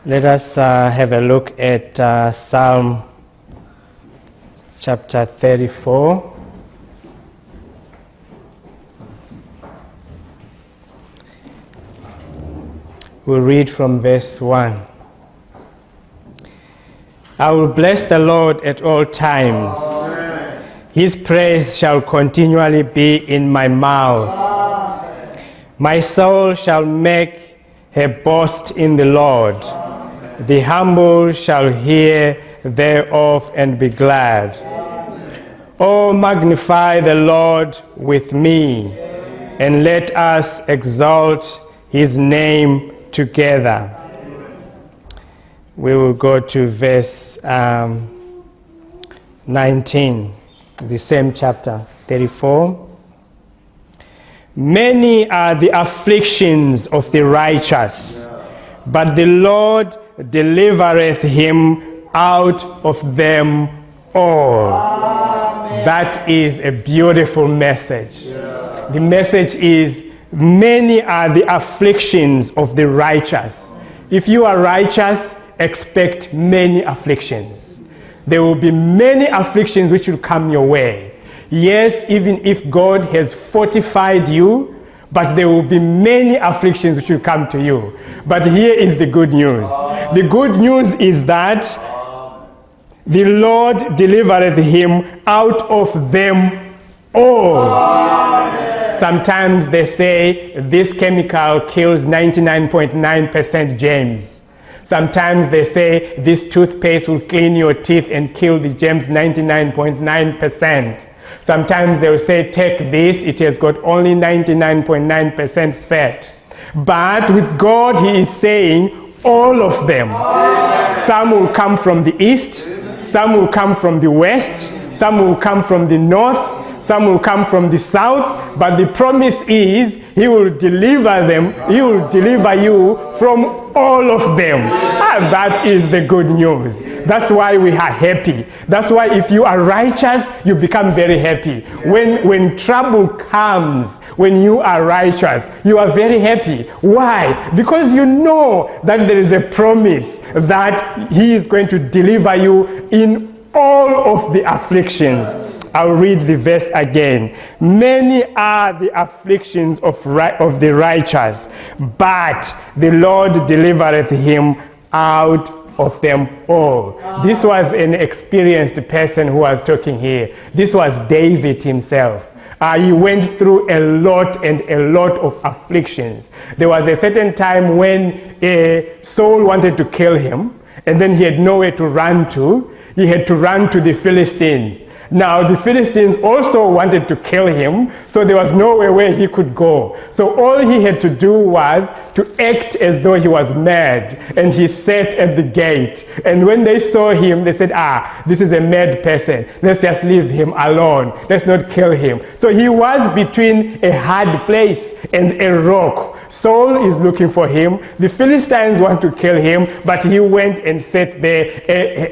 Let us have a look at Psalm chapter 34. We'll read from verse 1. I will bless the Lord at all times. Amen. His praise shall continually be in my mouth. Amen. My soul shall make her boast in the Lord. Amen. The humble shall hear thereof and be glad. Amen. Oh, magnify the Lord with me, Amen. And let us exalt his name together. We will go to verse 19, the same chapter, 34. Many are the afflictions of the righteous, but the Lord delivereth him out of them all. Amen. That is a beautiful message. Yeah. The message is, many are the afflictions of the righteous. If you are righteous, expect many afflictions. There will be many afflictions which will come your way. Yes, even if God has fortified you, but there will be many afflictions which will come to you. But here is the good news. The good news is that the Lord delivereth him out of them all. Sometimes they say this chemical kills 99.9% germs. Sometimes they say this toothpaste will clean your teeth and kill the germs 99.9%. Sometimes they will say, take this, it has got only 99.9% fat. But with God, he is saying all of them. Some will come from the east, some will come from the west, some will come from the north, some will come from the south, but the promise is he will deliver them, he will deliver you from all of them. And that is the good news. That's why we are happy. That's why if you are righteous, you become very happy. When trouble comes, when you are righteous, you are very happy. Why? Because you know that there is a promise that he is going to deliver you in all of the afflictions. I'll read the verse again. Many are the afflictions of the righteous, but the Lord delivereth him out of them all. This was an experienced person who was talking here. This was David himself. He went through a lot of afflictions. There was a certain time when Saul wanted to kill him, and then he had nowhere to run to. He had to run to the Philistines. Now, the Philistines also wanted to kill him, so there was nowhere where he could go. So all he had to do was to act as though he was mad, and he sat at the gate. And when they saw him, they said, this is a mad person. Let's just leave him alone. Let's not kill him. So he was between a hard place and a rock. Saul is looking for him. The Philistines want to kill him, but he went and sat there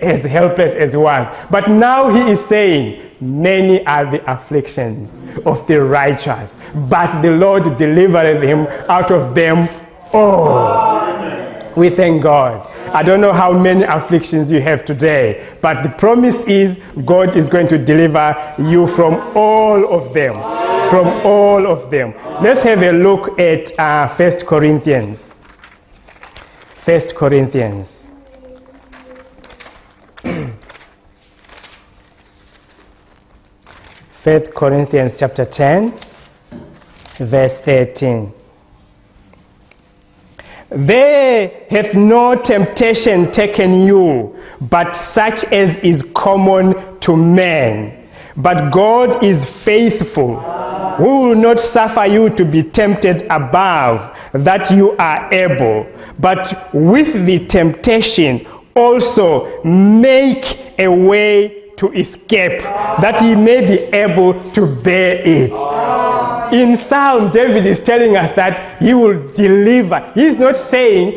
as helpless as he was. But now he is saying, many are the afflictions of the righteous, but the Lord delivered him out of them all. Amen. We thank God. I don't know how many afflictions you have today, but the promise is God is going to deliver you from all of them. From all of them. Let's have a look at 1 Corinthians. 1 Corinthians. 1 Corinthians chapter 10, verse 13. There hath no temptation taken you, but such as is common to men. But God is faithful, who will not suffer you to be tempted above that you are able, but with the temptation also make a way to escape, that he may be able to bear it. In Psalm, David is telling us that he will deliver. He's not saying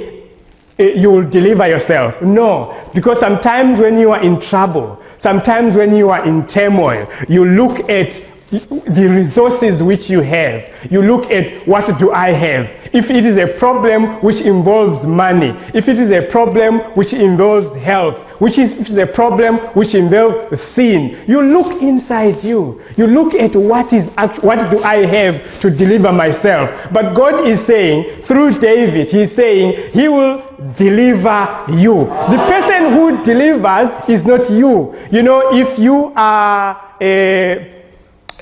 you will deliver yourself. No, because sometimes when you are in trouble, sometimes when you are in turmoil, you look at the resources which you have. You look at, what do I have? If it is a problem which involves money, if it is a problem which involves health, if it is a problem which involves sin, you look inside you. You look at what do I have to deliver myself. But God is saying, through David, he's saying he will deliver you. The person who delivers is not you. You know, if you are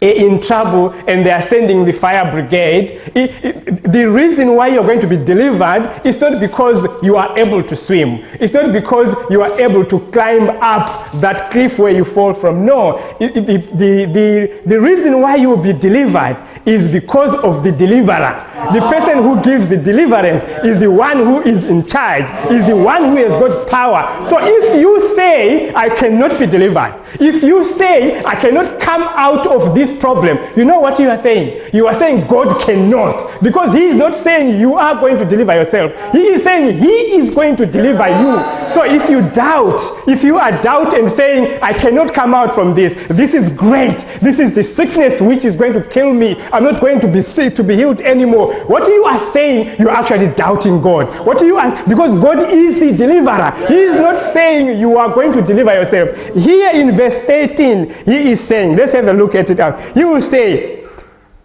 in trouble and they are sending the fire brigade, the reason why you're going to be delivered is not because you are able to swim. It's not because you are able to climb up that cliff where you fall from. No, the reason why you will be delivered is because of the deliverer. The person who gives the deliverance is the one who is in charge, is the one who has got power. So if you say, I cannot be delivered, if you say, I cannot come out of this problem, you know what you are saying? You are saying God cannot, because he is not saying you are going to deliver yourself. He is saying he is going to deliver you. So if you doubt, if you are doubting and saying, I cannot come out from this, this is great, this is the sickness which is going to kill me, I'm not going to be sick, to be healed anymore. What you are saying, you're actually doubting God. What you are, because God is the deliverer. He is not saying you are going to deliver yourself. Here in verse 13, he is saying, let's have a look at it out. He will say,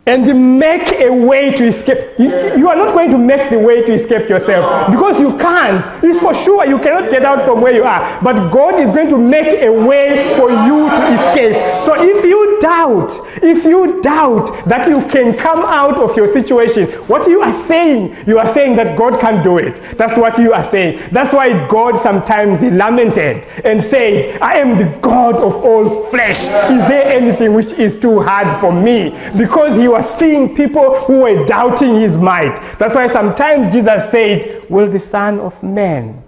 and make a way to escape. You are not going to make the way to escape yourself, because you can't. It's for sure you cannot get out from where you are. But God is going to make a way for you to escape. So if you doubt that you can come out of your situation, what you are saying that God can't do it. That's what you are saying. That's why God sometimes lamented and said, I am the God of all flesh. Is there anything which is too hard for me? Because he was seeing people who were doubting his might. That's why sometimes Jesus said, will the Son of Man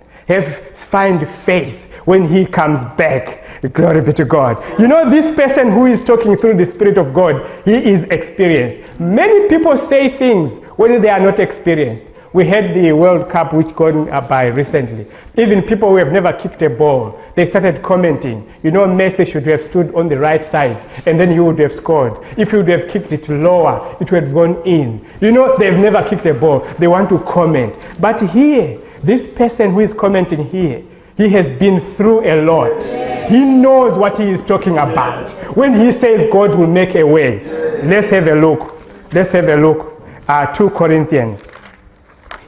find faith when he comes back? Glory be to God. You know, this person who is talking through the Spirit of God, he is experienced. Many people say things when they are not experienced. We had the World Cup which gone by recently. Even people who have never kicked a ball, they started commenting, you know, Messi should have stood on the right side and then he would have scored. If he would have kicked it lower, it would have gone in. You know, they've never kicked a ball. They want to comment. But here, this person who is commenting here, he has been through a lot. He knows what he is talking about. When he says God will make a way, let's have a look. Let's have a look at 2 Corinthians.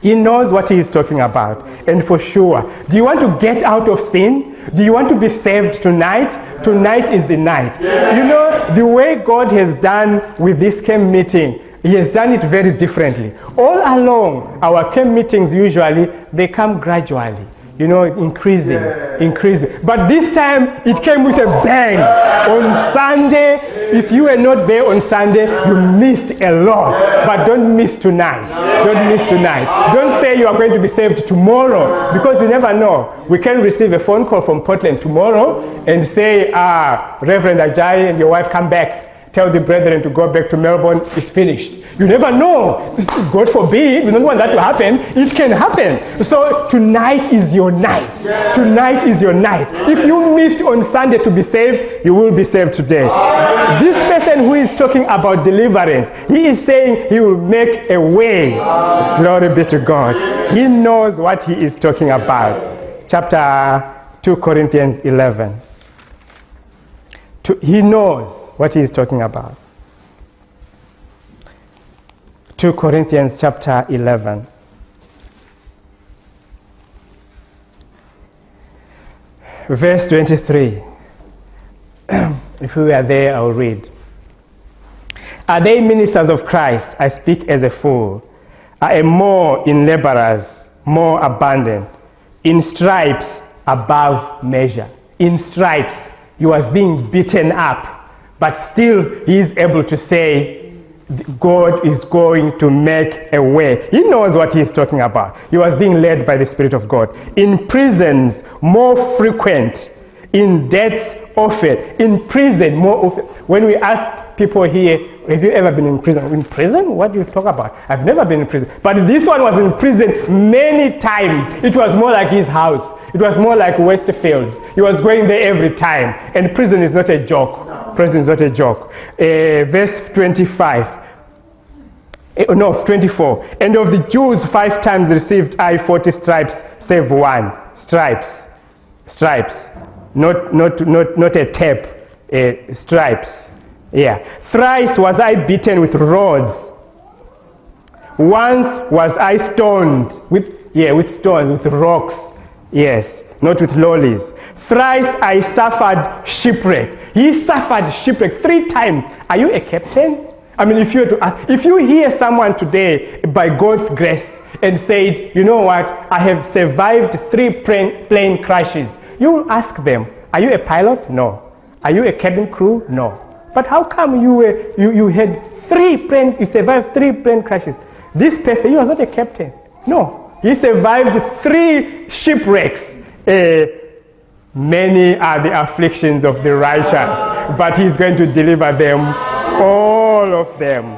He knows what he is talking about. And for sure, do you want to get out of sin? Do you want to be saved tonight? Tonight is the night. You know, the way God has done with this camp meeting, he has done it very differently. All along, our camp meetings usually, they come gradually. You know, increasing. But this time, it came with a bang. On Sunday, if you were not there on Sunday, you missed a lot. But don't miss tonight. Don't miss tonight. Don't say you are going to be saved tomorrow, because you never know. We can receive a phone call from Portland tomorrow and say, Reverend Ajayi and your wife come back. Tell the brethren to go back to Melbourne. It's finished. You never know. God forbid. We don't want that to happen. It can happen. So tonight is your night. Tonight is your night. If you missed on Sunday to be saved, you will be saved today. This person who is talking about deliverance, he is saying he will make a way. Glory be to God. He knows what he is talking about. Chapter 2 Corinthians 11. He knows what he is talking about. 2 Corinthians chapter 11. Verse 23. If we are there, I'll read. Are they ministers of Christ? I speak as a fool. I am more in laborers, more abundant. In stripes, above measure. In stripes, he was being beaten up, but still he is able to say, God is going to make a way. He knows what he is talking about. He was being led by the Spirit of God. In prisons, more frequent. In deaths, often. In prison, more often. When we ask people here, have you ever been in prison? In prison? What do you talk about? I've never been in prison. But this one was in prison many times. It was more like his house. It was more like Westfields. He was going there every time. And prison is not a joke. Prison is not a joke. Verse 25. 24. And of the Jews 5 times received I 40 stripes, save one. Stripes. Not a tape. Stripes. Yeah. Thrice was I beaten with rods. Once was I stoned with stones, with rocks. Yes, not with lollies. Thrice I suffered shipwreck. He suffered shipwreck 3 times. Are you a captain? I mean, if you were to ask, if you hear someone today by God's grace and said, you know what, I have survived 3 plane crashes, you will ask them, are you a pilot? No. Are you a cabin crew? No. But how come you had 3 plane, you survived 3 plane crashes? This person, he was not a captain. No. He survived 3 shipwrecks. Many are the afflictions of the righteous, but he's going to deliver them, all of them.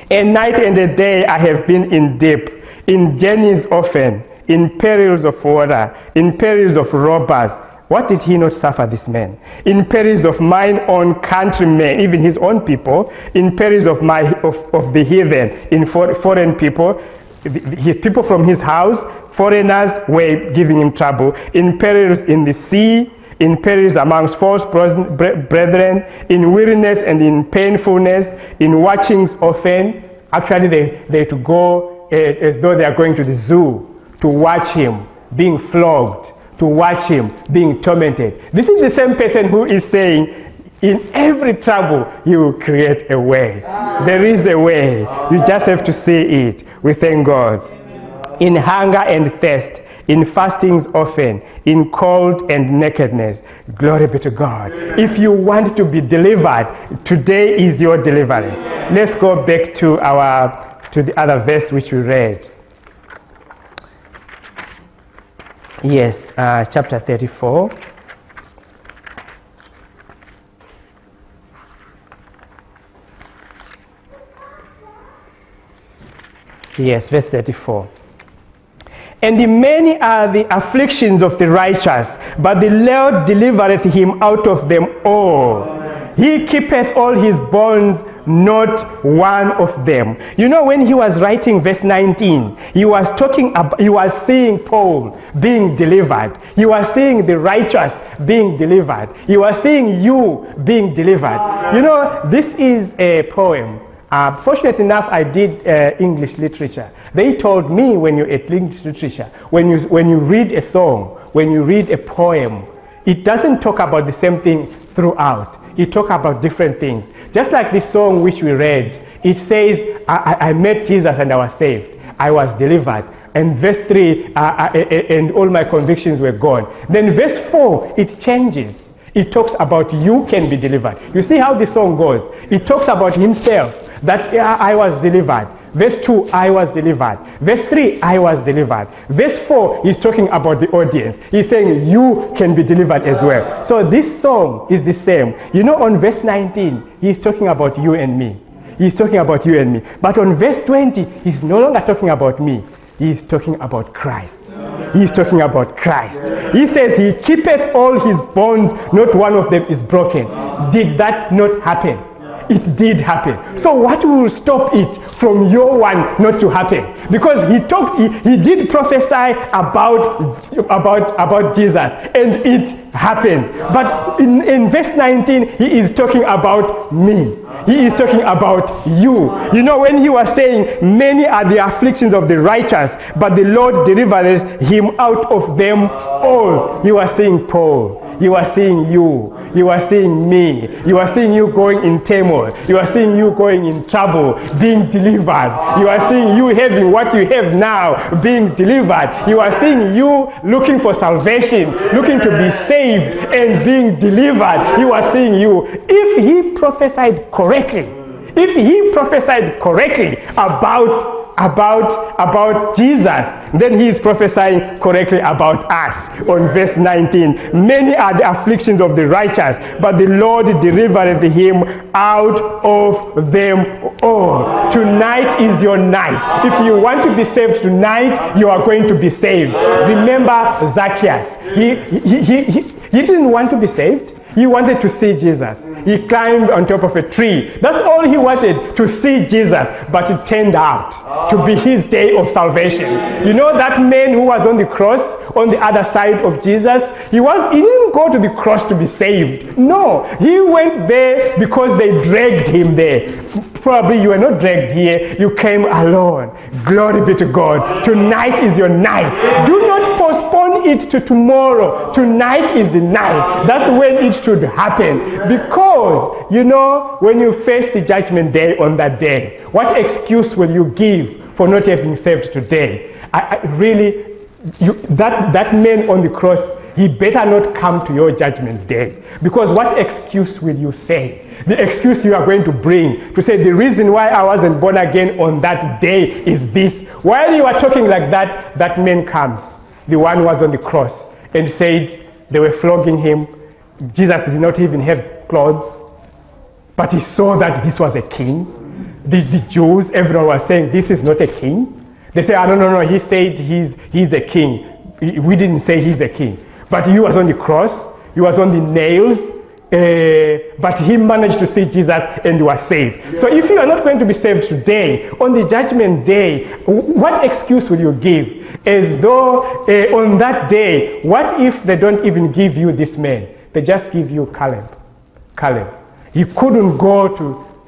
A night and a day I have been in deep, in journeys often, in perils of water, in perils of robbers. What did he not suffer, this man? In perils of mine own countrymen, even his own people, in perils of the heathen, in foreign people, people from his house, foreigners were giving him trouble, in perils in the sea, in perils amongst false brethren, in weariness and in painfulness, in watchings often. Actually, they to go as though they are going to the zoo to watch him being flogged, to watch him being tormented. This is the same person who is saying, in every trouble, you will create a way. There is a way. You just have to see it. We thank God. In hunger and thirst, in fastings often, in cold and nakedness. Glory be to God. If you want to be delivered, today is your deliverance. Let's go back to the other verse which we read. Yes, chapter 34. Yes, verse 34. And many are the afflictions of the righteous, but the Lord delivereth him out of them all. He keepeth all his bones, not one of them. You know, when he was writing verse 19, he was seeing Paul being delivered. He was seeing the righteous being delivered. He was seeing you being delivered. You know, this is a poem. Fortunate enough, I did English literature. They told me when you're at English literature, when you read a song, when you read a poem, it doesn't talk about the same thing throughout. It talks about different things. Just like this song which we read, it says, I met Jesus and I was saved. I was delivered. And verse 3, and all my convictions were gone. Then verse 4, it changes. It talks about you can be delivered. You see how the song goes? It talks about himself. That I was delivered. Verse 2, I was delivered. Verse 3, I was delivered. Verse 4, he's talking about the audience. He's saying you can be delivered as well. So this song is the same. You know, on verse 19, he's talking about you and me. He's talking about you and me. But on verse 20, he's no longer talking about me. He's talking about Christ. He's talking about Christ. He says he keepeth all his bones, not one of them is broken. Did that not happen? It did happen. So what will stop it from your one not to happen? Because he did prophesy about Jesus and it happened. But in verse 19, he is talking about me. He is talking about you. You know, when he was saying, many are the afflictions of the righteous, but the Lord delivered him out of them all. He was saying Paul. You are seeing you. You are seeing me. You are seeing you going in turmoil. You are seeing you going in trouble, being delivered. You are seeing you having what you have now, being delivered. You are seeing you looking for salvation, looking to be saved and being delivered. You are seeing you. If he prophesied correctly, about Jesus, then he is prophesying correctly about us. On verse 19, many are the afflictions of the righteous, but the Lord delivered him out of them all. Tonight is your night. If you want to be saved tonight, you are going to be saved. Remember Zacchaeus. He didn't want to be saved. He wanted to see Jesus. He climbed on top of a tree. That's all he wanted, to see Jesus. But it turned out to be his day of salvation. You know that man who was on the cross, on the other side of Jesus? He didn't go to the cross to be saved. No, he went there because they dragged him there. Probably you were not dragged here. You came alone. Glory be to God. Tonight is your night. Do not postpone it to tomorrow. Tonight is the night. That's when it should happen. Because, you know, when you face the judgment day on that day, what excuse will you give for not having saved today? That man on the cross, he better not come to your judgment day. Because what excuse will you say? The excuse you are going to bring to say the reason why I wasn't born again on that day is this. While you are talking like that, that man comes, the one who was on the cross, and said they were flogging him. Jesus did not even have clothes, but he saw that this was a king. The Jews, everyone was saying, this is not a king. They say, oh, no, he said he's a king. We didn't say he's a king. But he was on the cross, he was on the nails, but he managed to see Jesus and was saved. So if you are not going to be saved today, on the judgment day, what excuse will you give? As though on that day, what if they don't even give you this man? They just give you Caleb. He couldn't go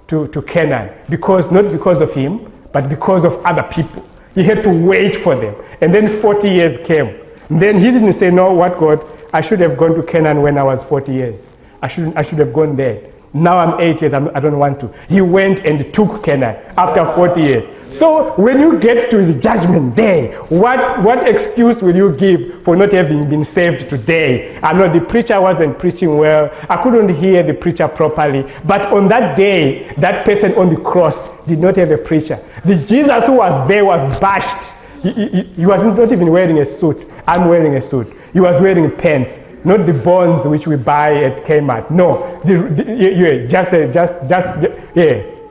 to Canaan, not because of him, but because of other people. He had to wait for them. And then 40 years came. And then he didn't say, no, what God, I should have gone to Canaan when I was 40 years. I should have gone there. Now I'm 8 years, I don't want to. He went and took Canaan after 40 years. So when you get to the judgment day, what excuse will you give for not having been saved today? I know the preacher wasn't preaching well. I couldn't hear the preacher properly. But on that day, that person on the cross did not have a preacher. The Jesus who was there was bashed. He was not even wearing a suit. I'm wearing a suit. He was wearing pants. Not the bonds which we buy at Kmart. No,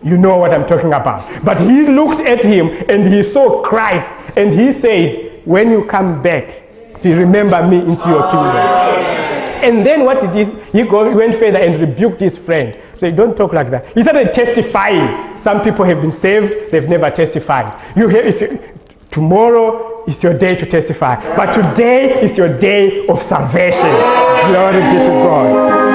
you know what I'm talking about. But he looked at him and he saw Christ and he said, when you come back, remember me into your kingdom. And then what did he went further and rebuked his friend. So don't talk like that. He started testifying. Some people have been saved, they've never testified. Tomorrow is your day to testify. But today is your day of salvation. Glory be to God.